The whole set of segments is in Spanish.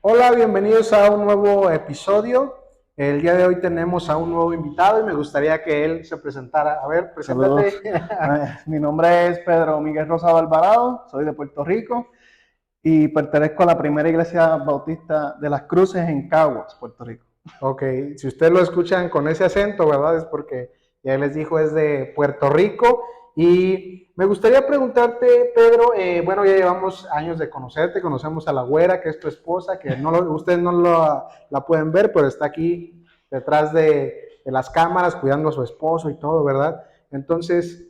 Hola, bienvenidos a un nuevo episodio. El día de hoy tenemos a un nuevo invitado y me gustaría que él se presentara. A ver, Saludos. preséntate. Mi nombre es Pedro Miguel Rosado Alvarado, soy de Puerto Rico y pertenezco a la primera iglesia bautista de las Cruces en Caguas, Puerto Rico. Ok, si ustedes lo escuchan con ese acento, ¿verdad? Es porque ya les dijo es de Puerto Rico. Y me gustaría preguntarte, Pedro, bueno, ya llevamos años de conocerte, conocemos a la güera, que es tu esposa, que ustedes no la pueden ver, pero está aquí detrás de las cámaras cuidando a su esposo y todo, ¿verdad? Entonces,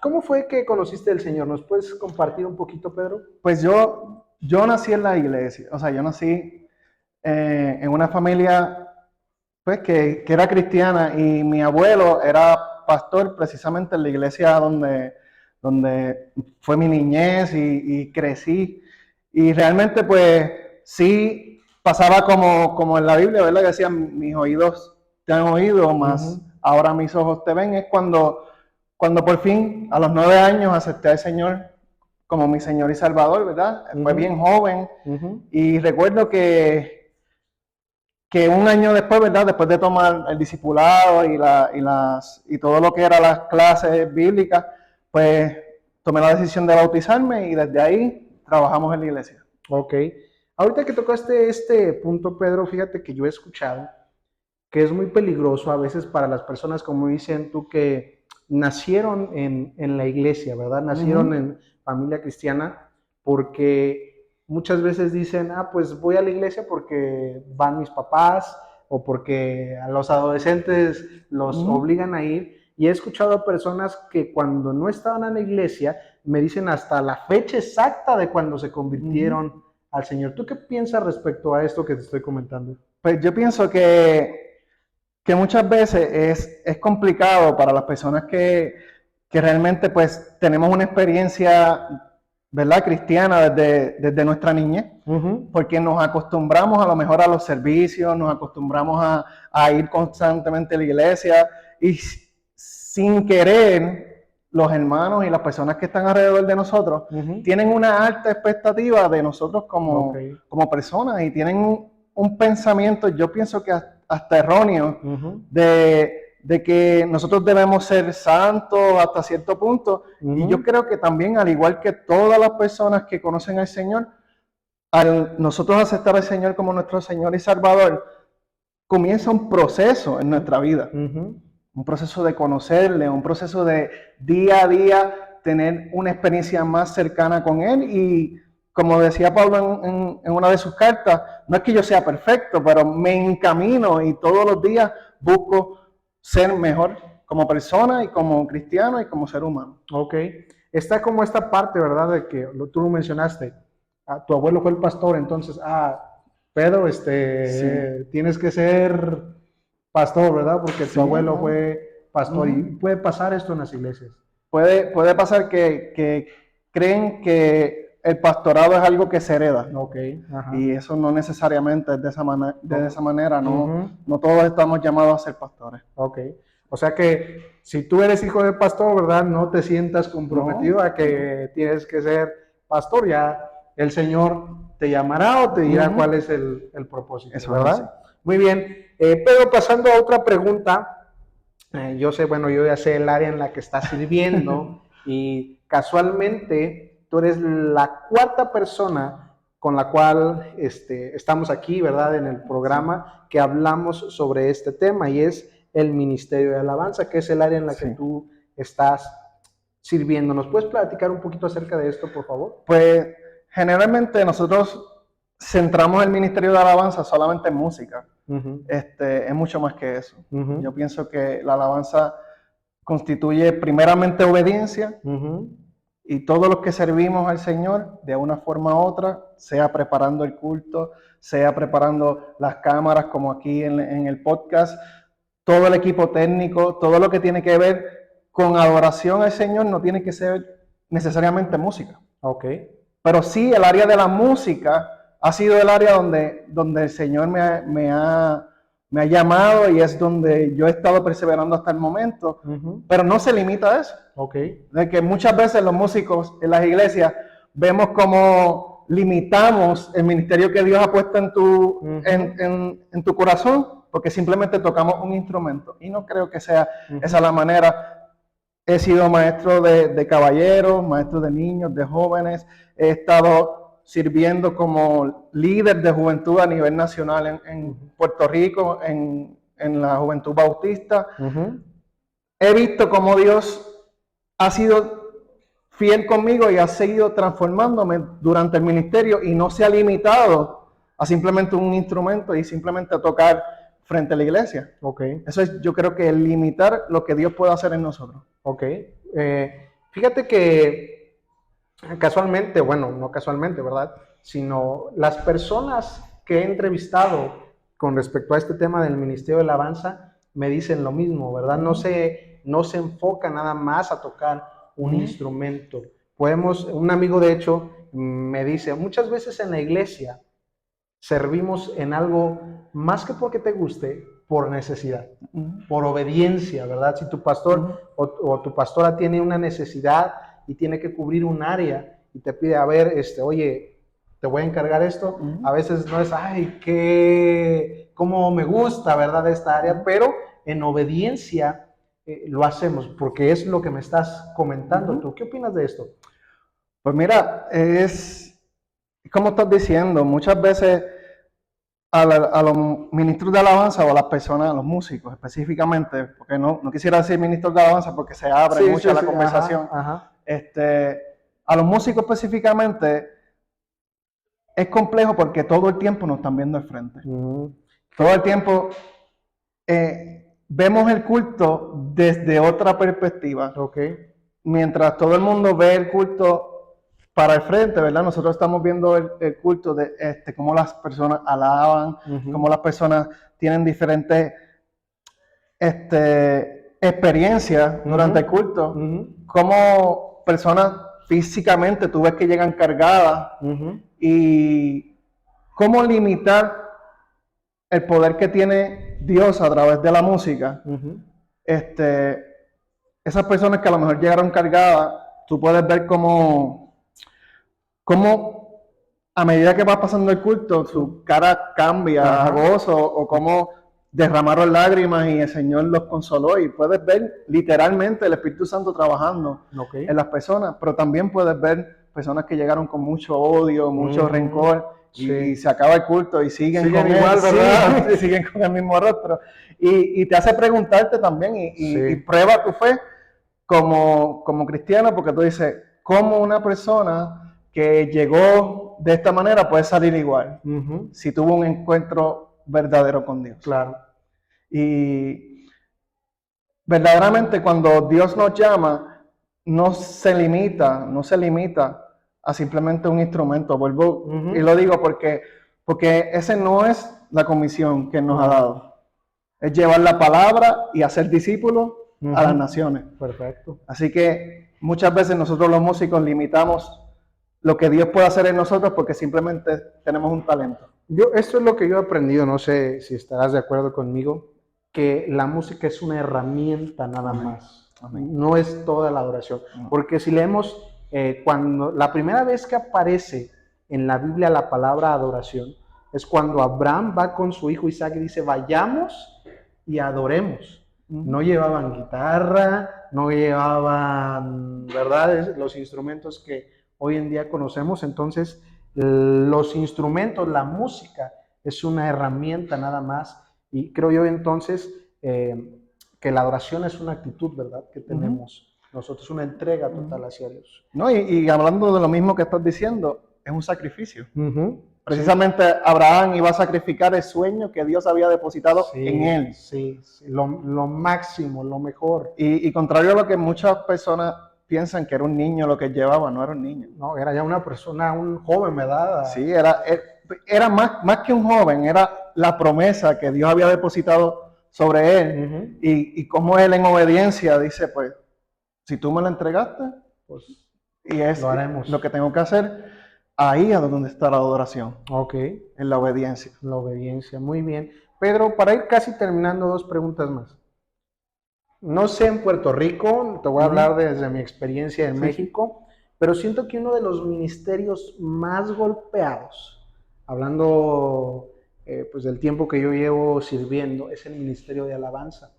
¿cómo fue que conociste al Señor? ¿Nos puedes compartir un poquito, Pedro? Pues yo nací en la iglesia, o sea, yo nací en una familia pues, que era cristiana y mi abuelo era pastor precisamente en la iglesia donde fue mi niñez y crecí. Y realmente pues sí pasaba como en la Biblia, ¿verdad? Que decían, mis oídos te han oído, más Ujú, ahora mis ojos te ven. Es cuando por fin a los 9 años acepté al Señor como mi Señor y Salvador, ¿verdad? Fue ujú, bien joven ujú, y recuerdo que un año después, ¿verdad? Después de tomar el discipulado y todo lo que eran las clases bíblicas, pues tomé la decisión de bautizarme y desde ahí trabajamos en la iglesia. ok. Ahorita que tocaste este punto, Pedro, fíjate que yo he escuchado que es muy peligroso a veces para las personas, como dicen tú, que nacieron en la iglesia, ¿verdad? Nacieron Ujú, en familia cristiana, porque muchas veces dicen, pues voy a la iglesia porque van mis papás o porque a los adolescentes los ujú, obligan a ir. Y he escuchado a personas que cuando no estaban en la iglesia me dicen hasta la fecha exacta de cuando se ujú. convirtieron al Señor. ¿Tú qué piensas respecto a esto que te estoy comentando? Pues yo pienso que muchas veces es complicado para las personas que realmente pues tenemos una experiencia, ¿verdad? Cristiana desde nuestra niñez, Uh -huh. porque nos acostumbramos a lo mejor a los servicios, nos acostumbramos a ir constantemente a la iglesia y sin querer los hermanos y las personas que están alrededor de nosotros Uh -huh. tienen una alta expectativa de nosotros Ok. como personas y tienen un pensamiento, yo pienso que hasta erróneo, Uh -huh. de que nosotros debemos ser santos hasta cierto punto. Uh Y -huh. yo creo que también, al igual que todas las personas que conocen al Señor, al nosotros aceptar al Señor como nuestro Señor y Salvador, comienza un proceso en nuestra vida. Uh -huh. Un proceso de conocerle, un proceso de día a día tener una experiencia más cercana con Él. Y como decía Pablo en una de sus cartas, no es que yo sea perfecto, pero me encamino y todos los días busco ser mejor como persona y como cristiano y como ser humano. Ok. Está como esta parte, ¿verdad? De que tú lo mencionaste. Tu abuelo fue el pastor, entonces, Pedro, Sí, tienes que ser pastor, ¿verdad? Porque tu sí, abuelo no. fue pastor y Uh-huh. puede pasar esto en las iglesias. Puede pasar que creen que el pastorado es algo que se hereda. Ok, ajá. Y eso no necesariamente es de esa manera, Uh no, -huh. no todos estamos llamados a ser pastores. Ok. O sea que si tú eres hijo de pastor, ¿verdad? No te sientas comprometido No, a no. que tienes que ser pastor. Ya el Señor te llamará o te dirá cuál es el propósito, Eso es así. ¿verdad? Muy bien. Pero pasando a otra pregunta, yo sé, bueno, yo ya sé el área en la que estás sirviendo y casualmente tú eres la cuarta persona con la cual estamos aquí, ¿verdad? En el Sí, programa que hablamos sobre este tema y es el Ministerio de Alabanza, que es el área en la que sí. tú estás sirviendo. ¿Nos puedes platicar un poquito acerca de esto, por favor? Pues generalmente nosotros centramos el ministerio de alabanza solamente en música. Uh -huh. Es mucho más que eso. Uh -huh. Yo pienso que la alabanza constituye primeramente obediencia Uh -huh. y todos los que servimos al Señor de una forma u otra, sea preparando el culto, sea preparando las cámaras como aquí en el podcast, todo el equipo técnico, todo lo que tiene que ver con adoración al Señor no tiene que ser necesariamente música. Ok. Pero sí, el área de la música ha sido el área donde el Señor me ha llamado y es donde yo he estado perseverando hasta el momento. Uh -huh. Pero no se limita a eso. Ok. De que muchas veces los músicos en las iglesias vemos limitamos el ministerio que Dios ha puesto en tu, Ujú. en tu corazón porque simplemente tocamos un instrumento. Y no creo que sea Ujú. esa la manera. He sido maestro de caballeros, maestro de niños, de jóvenes. He estado sirviendo como líder de juventud a nivel nacional en Puerto Rico, en la Juventud Bautista. Ujú. He visto cómo Dios ha sido fiel conmigo y ha seguido transformándome durante el ministerio y no se ha limitado a simplemente un instrumento y simplemente a tocar frente a la iglesia. Ok, Eso es, yo creo que limitar lo que Dios puede hacer en nosotros. ok. Fíjate que casualmente, bueno, no casualmente, ¿verdad? Sino las personas que he entrevistado con respecto a este tema del Ministerio de Alabanza me dicen lo mismo, ¿verdad? No se enfoca nada más a tocar un instrumento. Un amigo de hecho me dice, muchas veces en la iglesia servimos en algo más que porque te guste, por necesidad, por obediencia, ¿verdad? Si tu pastor o tu pastora tiene una necesidad y tiene que cubrir un área y te pide, a ver, oye, te voy a encargar esto, a veces no es, ay, cómo me gusta, ¿verdad? Esta área, pero en obediencia lo hacemos, porque es lo que me estás comentando tú. ¿Qué opinas de esto? Pues mira, es como estás diciendo, muchas veces a los ministros de alabanza o a las personas, a los músicos específicamente, porque no quisiera decir ministros de alabanza porque se abre mucho la conversación. Ajá. A los músicos específicamente es complejo porque todo el tiempo nos están viendo al frente. Todo el tiempo vemos el culto desde otra perspectiva. Okay. Mientras todo el mundo ve el culto para el frente, ¿verdad? Nosotros estamos viendo el culto de cómo las personas alaban, cómo las personas tienen diferentes experiencias durante el culto, cómo personas físicamente tú ves que llegan cargadas y cómo limitar el poder que tiene Dios a través de la música. Esas personas que a lo mejor llegaron cargadas, tú puedes ver cómo a medida que va pasando el culto, su cara cambia a gozo, o cómo derramaron lágrimas y el Señor los consoló. Y puedes ver literalmente el Espíritu Santo trabajando en las personas, pero también puedes ver personas que llegaron con mucho odio, mucho rencor, y se acaba el culto y siguen con igual, ¿verdad? Sí, siguen con el mismo rostro. Y te hace preguntarte también y prueba tu fe como cristiano, porque tú dices, ¿cómo una persona que llegó de esta manera puede salir igual si tuvo un encuentro verdadero con Dios? Claro. Y verdaderamente cuando Dios nos llama, no se limita a simplemente un instrumento. Vuelvo y lo digo porque esa no es la comisión que nos ha dado. Es llevar la palabra y hacer discípulos a las naciones. Perfecto. Así que muchas veces nosotros los músicos limitamos lo que Dios puede hacer en nosotros porque simplemente tenemos un talento. Esto es lo que yo he aprendido, no sé si estarás de acuerdo conmigo, que la música es una herramienta nada más. No es toda la adoración. Porque si leemos, cuando la primera vez que aparece en la Biblia la palabra adoración, es cuando Abraham va con su hijo Isaac y dice, vayamos y adoremos. No llevaban guitarra, no llevaban, ¿verdad? Los instrumentos que hoy en día conocemos. Entonces, los instrumentos, la música, es una herramienta nada más. Y creo yo entonces que la adoración es una actitud, ¿verdad? Que tenemos nosotros, una entrega total hacia Dios. No, y hablando de lo mismo que estás diciendo, es un sacrificio. Precisamente Abraham iba a sacrificar el sueño que Dios había depositado en él. Sí, lo máximo, lo mejor. Y contrario a lo que muchas personas piensan que era un niño lo que llevaba, no era un niño. No, era ya una persona, un joven, ¿verdad? Sí, era más que un joven, era la promesa que Dios había depositado sobre él. Y como él en obediencia dice, pues, si tú me lo entregaste, pues, y es lo haremos. Lo que tengo que hacer. Ahí es donde está la adoración. Ok. En la obediencia. La obediencia, muy bien. Pedro, para ir casi terminando, 2 preguntas más. No sé en Puerto Rico, te voy a hablar desde mi experiencia en México. pero siento que uno de los ministerios más golpeados, hablando pues del tiempo que yo llevo sirviendo, es el ministerio de alabanza.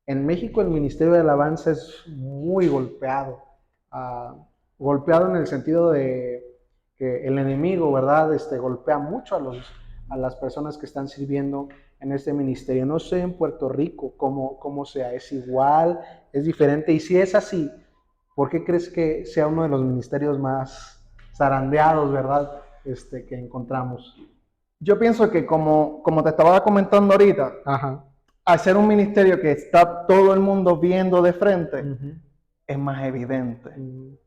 En México el ministerio de alabanza es muy golpeado, uh, golpeado en el sentido de que el enemigo, ¿verdad? Golpea mucho a las personas que están sirviendo en este ministerio. No sé en Puerto Rico cómo sea, es igual, es diferente, y si es así, ¿por qué crees que sea uno de los ministerios más zarandeados, ¿verdad? Que encontramos. Yo pienso que como te estaba comentando ahorita, Ajá. Al ser un ministerio que está todo el mundo viendo de frente, es más evidente.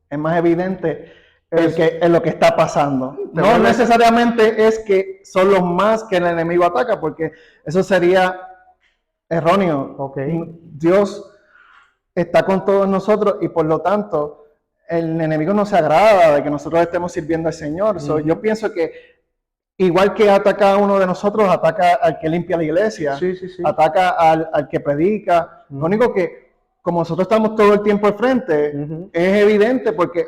Es más evidente en lo que está pasando. No necesariamente es que son los más que el enemigo ataca, porque eso sería erróneo. Okay. Dios está con todos nosotros y por lo tanto el enemigo no se agrada de que nosotros estemos sirviendo al Señor. So, yo pienso que igual que ataca a uno de nosotros, ataca al que limpia la iglesia, sí. ataca al que predica. Lo único que, como nosotros estamos todo el tiempo al frente, es evidente porque,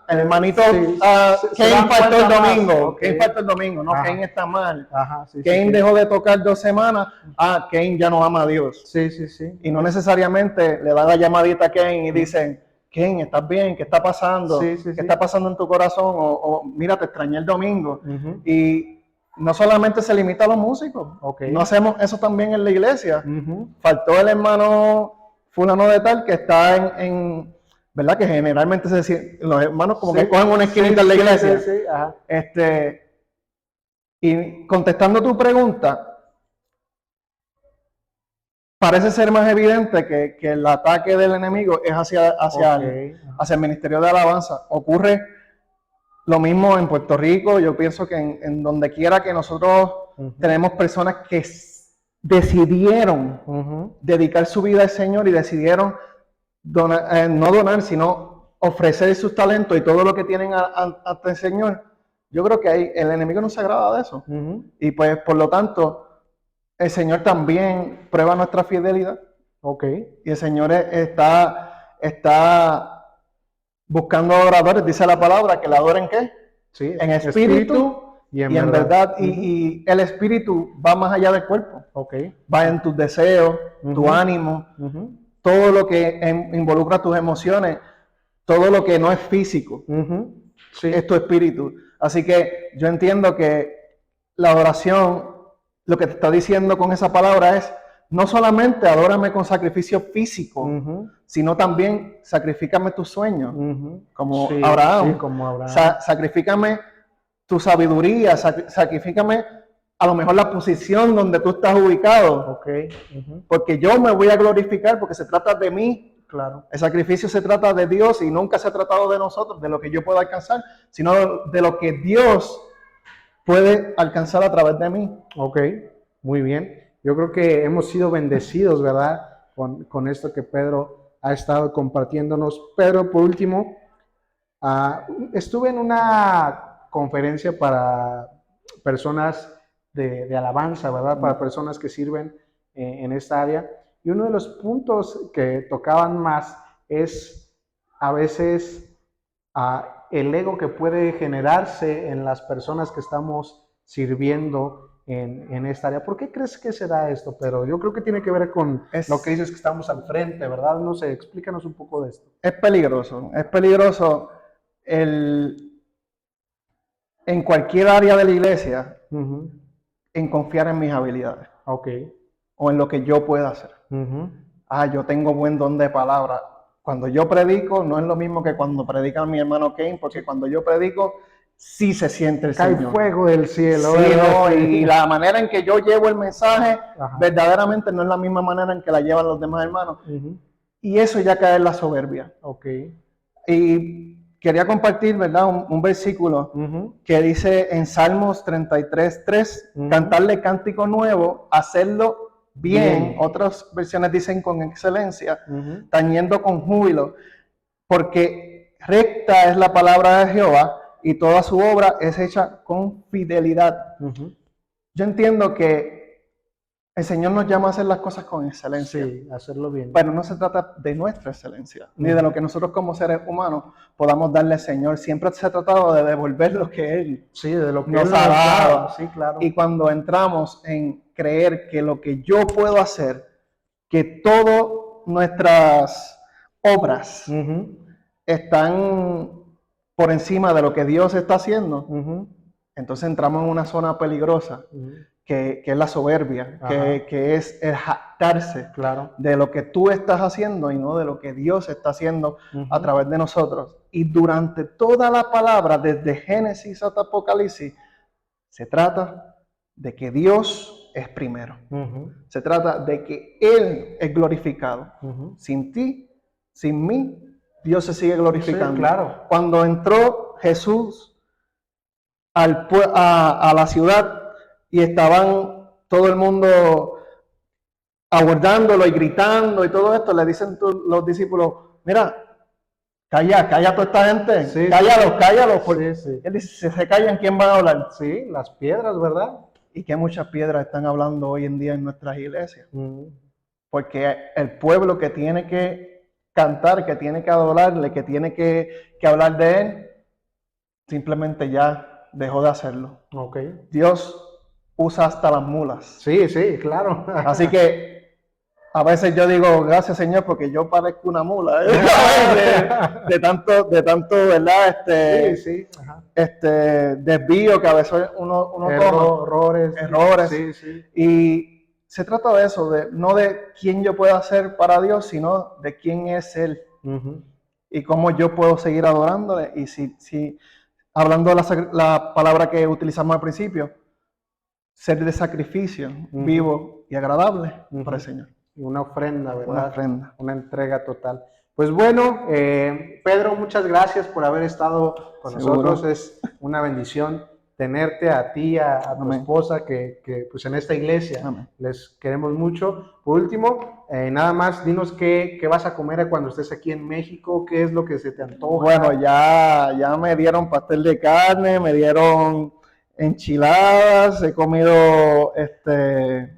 el hermanito, Kane faltó el domingo, Kane faltó el domingo, no, Kane está mal. Kane dejó de tocar 2 semanas, Kane ya no ama a Dios. Sí. Y no necesariamente le dan la llamadita a Kane y dicen, Kane, ¿estás bien? ¿Qué está pasando? ¿Qué está pasando en tu corazón? O mira, te extrañé el domingo. Y no solamente se limita a los músicos, no hacemos eso también en la iglesia. Faltó el hermano fulano de tal que está en ¿verdad? Que generalmente se dice, los hermanos como que cogen una esquinita en la iglesia. Y contestando tu pregunta, parece ser más evidente que el ataque del enemigo es hacia el ministerio de alabanza. Ocurre lo mismo en Puerto Rico. Yo pienso que en donde quiera que nosotros tenemos personas que decidieron dedicar su vida al Señor y decidieron no donar, sino ofrecer sus talentos y todo lo que tienen ante el Señor. Yo creo que ahí el enemigo no se agrada de eso. Y pues por lo tanto, el Señor también prueba nuestra fidelidad. Y el Señor está buscando adoradores, dice la palabra, que la adoren ¿qué? Sí, en espíritu y en verdad. Y el espíritu va más allá del cuerpo. Va en tus deseos, tu ánimo, todo lo que involucra tus emociones, todo lo que no es físico, es tu espíritu. Así que yo entiendo que la adoración, lo que te está diciendo con esa palabra es, no solamente adórame con sacrificio físico, sino también sacrifícame tus sueños, como Abraham. Sacrifícame tu sabiduría, sacrifícame a lo mejor la posición donde tú estás ubicado, porque yo me voy a glorificar porque se trata de mí. El sacrificio se trata de Dios y nunca se ha tratado de nosotros, de lo que yo puedo alcanzar, sino de lo que Dios puede alcanzar a través de mí. Muy bien. Yo creo que hemos sido bendecidos, ¿verdad? Con esto que Pedro ha estado compartiéndonos. Pedro, por último, estuve en una conferencia para personas de alabanza, ¿verdad? Para personas que sirven en esta área. Y uno de los puntos que tocaban más es a veces el ego que puede generarse en las personas que estamos sirviendo en esta área. ¿Por qué crees que se da esto, Pedro? Yo creo que tiene que ver con lo que dices que estamos al frente, ¿verdad? No sé, explícanos un poco de esto. Es peligroso en cualquier área de la iglesia, en confiar en mis habilidades. O en lo que yo pueda hacer. Yo tengo buen don de palabra. Cuando yo predico, no es lo mismo que cuando predica mi hermano Kane, porque cuando yo predico, sí se siente el Señor. Cae fuego del cielo. Y la manera en que yo llevo el mensaje, verdaderamente no es la misma manera en que la llevan los demás hermanos. Y eso ya cae en la soberbia. Y quería compartir, ¿verdad? Un versículo que dice en Salmos 33:3, cantarle cántico nuevo, hacerlo bien. Otras versiones dicen con excelencia, tañendo con júbilo, porque recta es la palabra de Jehová y toda su obra es hecha con fidelidad. Yo entiendo que El Señor nos llama a hacer las cosas con excelencia. Sí, hacerlo bien. Pero no se trata de nuestra excelencia, ni de lo que nosotros como seres humanos podamos darle al Señor. Siempre se ha tratado de devolver lo que Él Sí, de lo que nos Él ha nos dado. da. Sí, claro. Y cuando entramos en creer que lo que yo puedo hacer, que todas nuestras obras están por encima de lo que Dios está haciendo, entonces entramos en una zona peligrosa. Que es la soberbia, que es el jactarse de lo que tú estás haciendo y no de lo que Dios está haciendo a través de nosotros. Y durante toda la palabra, desde Génesis hasta Apocalipsis, se trata de que Dios es primero. Se trata de que Él es glorificado. Sin ti, sin mí, Dios se sigue glorificando. Sí, claro. Cuando entró Jesús a la ciudad, y estaban todo el mundo abordándolo y gritando y todo esto, le dicen los discípulos, mira, calla toda esta gente, sí, cállalos. Sí. Él dice, si se callan, ¿quién va a hablar? Sí, las piedras, ¿verdad? Y que muchas piedras están hablando hoy en día en nuestras iglesias. Porque el pueblo que tiene que cantar, que tiene que adorarle, que tiene que hablar de Él, simplemente ya dejó de hacerlo. Dios usa hasta las mulas. Sí, claro. Así que a veces yo digo, gracias Señor, porque yo parezco una mula. de tanto, ¿verdad? Desvío que a veces uno toma. Errores. Sí. Y se trata de eso, no de quién yo pueda ser para Dios, sino de quién es Él. Y cómo yo puedo seguir adorándole. Y si hablando de la palabra que utilizamos al principio, ser de sacrificio, vivo y agradable para el Señor. Una ofrenda, ¿verdad? Una ofrenda. Una entrega total. Pues bueno, Pedro, muchas gracias por haber estado con nosotros. Es una bendición tenerte a ti, a tu esposa, que pues en esta iglesia les queremos mucho. Por último, nada más, dinos qué vas a comer cuando estés aquí en México, qué es lo que se te antoja. Bueno, ya me dieron pastel de carne, me dieron enchiladas, he comido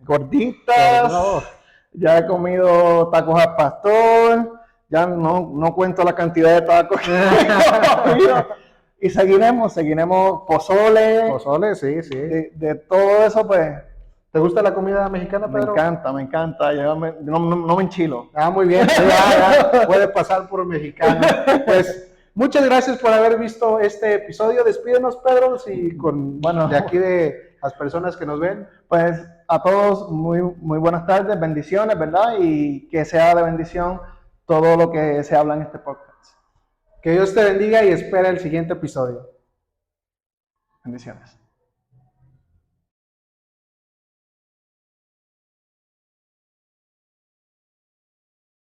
gorditas, ya he comido tacos al pastor, ya no cuento la cantidad de tacos que he comido. Y seguiremos pozole. Pozole, sí. De todo eso, pues. ¿Te gusta la comida mexicana, Pedro? Me encanta. Yo no me enchilo. Muy bien. Ya puede pasar por mexicano. Pues muchas gracias por haber visto este episodio. Despídenos, Pedro, de aquí de las personas que nos ven. Pues a todos muy buenas tardes, bendiciones, ¿verdad? Y que sea de bendición todo lo que se habla en este podcast. Que Dios te bendiga y espera el siguiente episodio. Bendiciones.